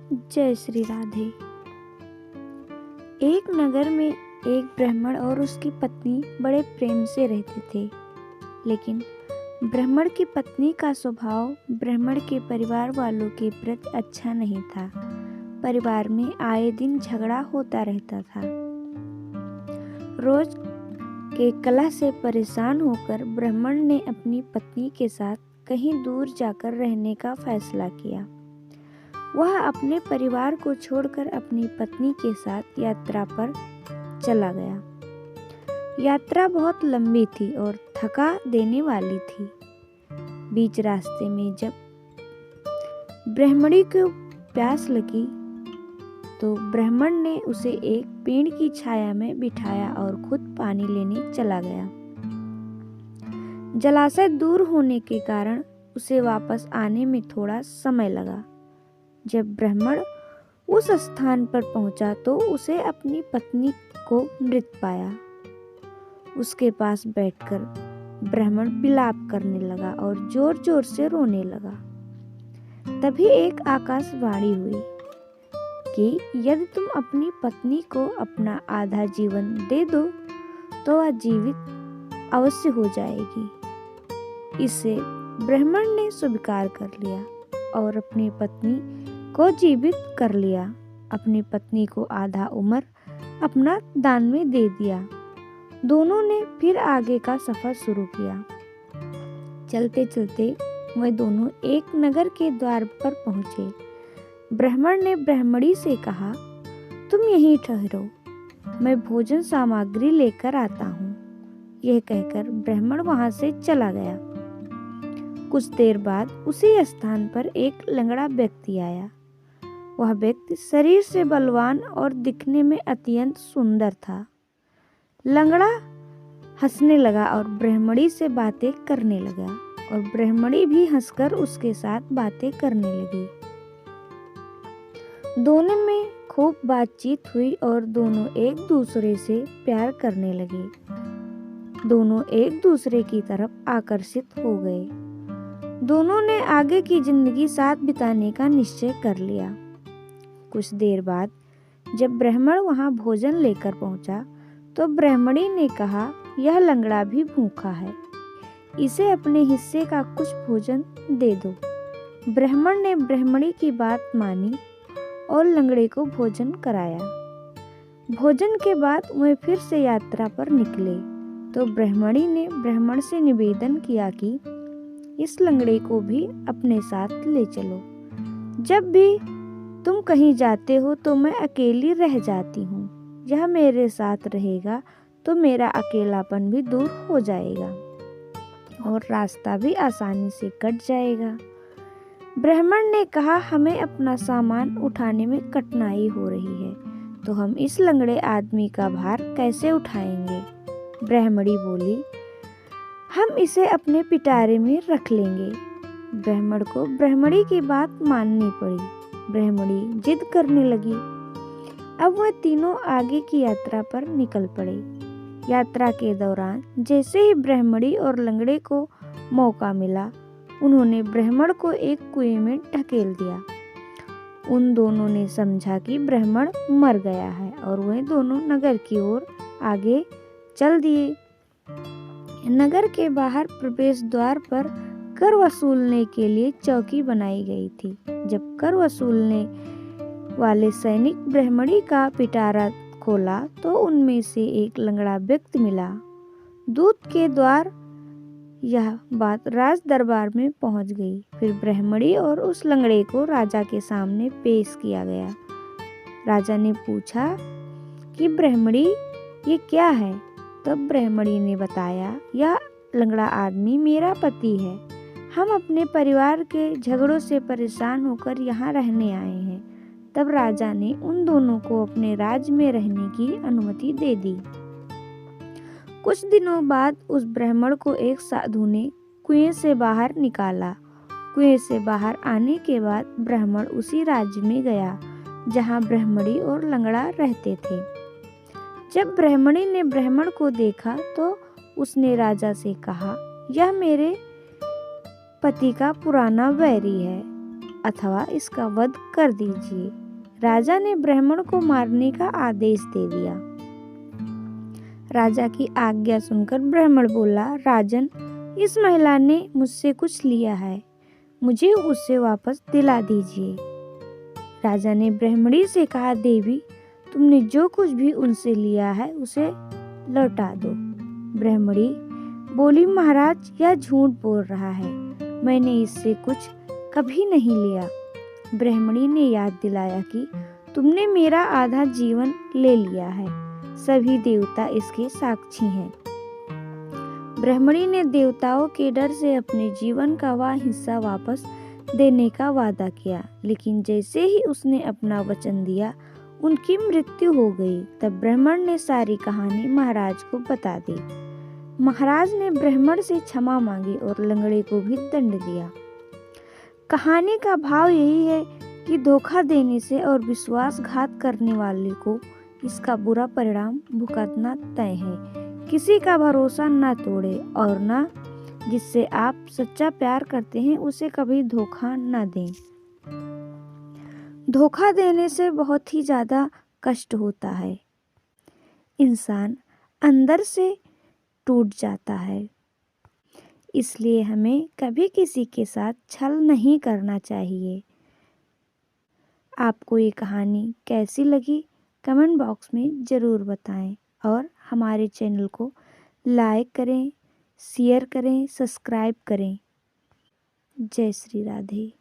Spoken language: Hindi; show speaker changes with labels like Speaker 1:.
Speaker 1: जय श्री राधे। एक नगर में एक ब्राह्मण और उसकी पत्नी बड़े प्रेम से रहते थे, लेकिन ब्राह्मण की पत्नी का स्वभाव ब्राह्मण के परिवार वालों के प्रति अच्छा नहीं था। परिवार में आए दिन झगड़ा होता रहता था। रोज के कलह से परेशान होकर ब्राह्मण ने अपनी पत्नी के साथ कहीं दूर जाकर रहने का फैसला किया। वह अपने परिवार को छोड़कर अपनी पत्नी के साथ यात्रा पर चला गया। यात्रा बहुत लंबी थी और थका देने वाली थी। बीच रास्ते में जब ब्राह्मणी को प्यास लगी तो ब्राह्मण ने उसे एक पेड़ की छाया में बिठाया और खुद पानी लेने चला गया। जलाशय दूर होने के कारण उसे वापस आने में थोड़ा समय लगा। जब ब्राह्मण उस स्थान पर पहुंचा तो उसे अपनी पत्नी को मृत पाया। उसके पास बैठकर ब्राह्मण विलाप करने लगा और जोर जोर से रोने लगा। तभी एक आकाशवाणी हुई कि यदि तुम अपनी पत्नी को अपना आधा जीवन दे दो तो वह जीवित अवश्य हो जाएगी। इसे ब्राह्मण ने स्वीकार कर लिया और अपनी पत्नी को जीवित कर लिया। अपनी पत्नी को आधा उम्र अपना दान में दे दिया। दोनों ने फिर आगे का सफर शुरू किया। चलते चलते वह दोनों एक नगर के द्वार पर पहुंचे। ब्राह्मण ने ब्राह्मणी से कहा, तुम यहीं ठहरो, मैं भोजन सामग्री लेकर आता हूँ। यह कहकर ब्राह्मण वहां से चला गया। कुछ देर बाद उसी स्थान पर एक लंगड़ा व्यक्ति आया। वह व्यक्ति शरीर से बलवान और दिखने में अत्यंत सुंदर था। लंगड़ा हंसने लगा और ब्राह्मणी से बातें करने लगा और ब्राह्मणी भी हंसकर उसके साथ बातें करने लगी। दोनों में खूब बातचीत हुई और दोनों एक दूसरे से प्यार करने लगे। दोनों एक दूसरे की तरफ आकर्षित हो गए। दोनों ने आगे की जिंदगी साथ बिताने का निश्चय कर लिया। कुछ देर बाद जब ब्राह्मण वहां भोजन लेकर पहुंचा तो ब्राह्मणी ने कहा, यह लंगड़ा भी भूखा है, इसे अपने हिस्से का कुछ भोजन दे दो। ब्राह्मण ने ब्राह्मणी की बात मानी और लंगड़े को भोजन कराया। भोजन के बाद वह फिर से यात्रा पर निकले तो ब्राह्मणी ने ब्राह्मण से निवेदन किया कि इस लंगड़े को भी अपने साथ ले चलो। जब भी तुम कहीं जाते हो तो मैं अकेली रह जाती हूँ। यह मेरे साथ रहेगा तो मेरा अकेलापन भी दूर हो जाएगा और रास्ता भी आसानी से कट जाएगा। ब्राह्मण ने कहा, हमें अपना सामान उठाने में कठिनाई हो रही है, तो हम इस लंगड़े आदमी का भार कैसे उठाएंगे? ब्राह्मणी बोली, हम इसे अपने पिटारे में रख लेंगे। ब्राह्मण को ब्राह्मणी की बात माननी पड़ी। ब्राह्मणी जिद करने लगी। अब वह तीनों आगे की यात्रा पर निकल पड़े। यात्रा के दौरान जैसे ही ब्राह्मणी और लंगड़े को मौका मिला, उन्होंने ब्राह्मण को एक कुएं में ढकेल दिया। उन दोनों ने समझा कि ब्राह्मण मर गया है और वह दोनों नगर की ओर आगे चल दिए। नगर के बाहर प्रवेश द्वार पर कर वसूलने के लिए चौकी बनाई गई थी। जब कर वसूलने वाले सैनिक ब्राह्मणी का पिटारा खोला तो उनमें से एक लंगड़ा व्यक्ति मिला। दूत के द्वार यह बात राज दरबार में पहुंच गई। फिर ब्राह्मणी और उस लंगड़े को राजा के सामने पेश किया गया। राजा ने पूछा कि ब्राह्मणी ये क्या है? तब ब्राह्मणी ने बताया, यह लंगड़ा आदमी मेरा पति है। हम अपने परिवार के झगड़ों से परेशान होकर यहाँ रहने आए हैं। तब राजा ने उन दोनों को अपने राज्य में रहने की अनुमति दे दी। कुछ दिनों बाद उस ब्राह्मण को एक साधु ने कुएं से बाहर निकाला। कुएं से बाहर आने के बाद ब्राह्मण उसी राज्य में गया जहाँ ब्राह्मणी और लंगड़ा रहते थे। जब ब्राह्मणी ने ब्राह्मण को देखा तो उसने राजा से कहा, यह मेरे पति का पुराना वैरी है। अथवा इसका वध कर दीजिए। राजा ने ब्राह्मण को मारने का आदेश दे दिया। राजा की आज्ञा सुनकर ब्राह्मण बोला, राजन, इस महिला ने मुझसे कुछ लिया है, मुझे उसे वापस दिला दीजिए। राजा ने ब्राह्मणी से कहा, देवी, तुमने जो कुछ भी उनसे लिया है उसे लौटा दो। ब्राह्मणी बोली, महाराज, यह झूठ बोल रहा है, मैंने इससे कुछ कभी नहीं लिया। ब्राह्मणी ने याद दिलाया कि तुमने मेरा आधा जीवन ले लिया है, सभी देवता इसके साक्षी हैं। ब्राह्मणी ने देवताओं के डर से अपने जीवन का वह हिस्सा वापस देने का वादा किया, लेकिन जैसे ही उसने अपना वचन दिया उनकी मृत्यु हो गई। तब ब्राह्मण ने सारी कहानी महाराज को बता दी। महाराज ने ब्राह्मण से क्षमा मांगी और लंगड़े को भी दंड दिया। कहानी का भाव यही है कि धोखा देने से और विश्वासघात करने वाले को इसका बुरा परिणाम भुगतना तय है। किसी का भरोसा न तोड़े और न जिससे आप सच्चा प्यार करते हैं उसे कभी धोखा न दें। धोखा देने से बहुत ही ज़्यादा कष्ट होता है, इंसान अंदर से टूट जाता है। इसलिए हमें कभी किसी के साथ छल नहीं करना चाहिए। आपको ये कहानी कैसी लगी कमेंट बॉक्स में ज़रूर बताएं और हमारे चैनल को लाइक करें, शेयर करें, सब्सक्राइब करें। जय श्री राधे।